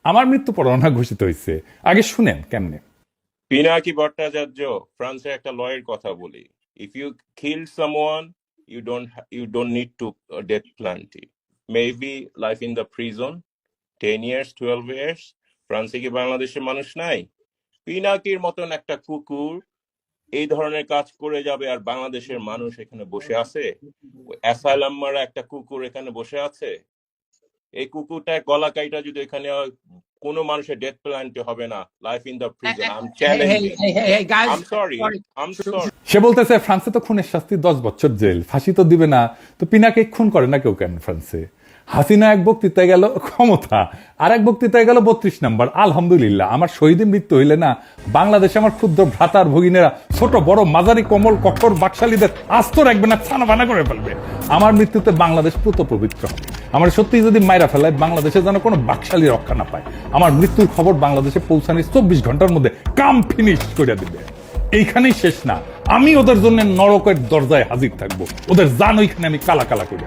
আমার মৃত্যু পরোয়ানা ঘোষিত হয়েছে। আগে শুনেন কেমনে। পিনাকি ভট্টাচার্য, ফ্রান্সের একটা লয়ের কথা বলি। If you kill someone, you don't need to death penalty. Maybe life in the prison, 10 years, 12 years. ফ্রান্সে কি বাংলাদেশের মানুষ নাই? পিনাকির মতন একটা কুকুর এই ধরনের কাজ করে যাবে আর বাংলাদেশের মানুষ এখানে বসে আছে? অ্যাসাইলাম মারা একটা কুকুর এখানে বসে আছে। এই কুকুরটা গলা কাইটা যদি এখানে কোনো মানুষের ডেথ পেনাল্টি হবে না, life in the prison. I am challenging. Hey, guys. I am sorry, Sorry. I am sorry. সে বলতেছে ফ্রান্সে তো খুনের শাস্তি 10 বছর জেল, ফাঁসি তো দিবে না, তো পিনাকে খুন করে না কেউ কেন ফ্রান্সে? হাসিনা এক বক্তৃতায় গেল ক্ষমতা, আর এক বক্তৃতায় গেল 32 নম্বর। আলহামদুলিল্লাহ, আমার শহীদের মৃত্যু হইলে না বাংলাদেশে আমার ক্ষুদ্র ভ্রাতার ভগিনেরা ছোট বড় মাঝারি কমল কঠোর বাকশালীদের আস্ত রাখবে না, ছানা বানা করে ফেলবে। আমার মৃত্যুতে বাংলাদেশ পুত পবিত্র হবে। আমার সত্যি যদি মাইরা ফেলায় বাংলাদেশে যেন কোনো বাকশালী রক্ষা না পায়। আমার মৃত্যুর খবর বাংলাদেশে পৌঁছানোর 24 ঘন্টার মধ্যে কাম ফিনিশ করে দিবে। এইখানেই শেষ না, আমি ওদের জন্য নরকের দরজায় হাজির থাকবো, ওদের জান ওইখানে আমি কালা কালা করে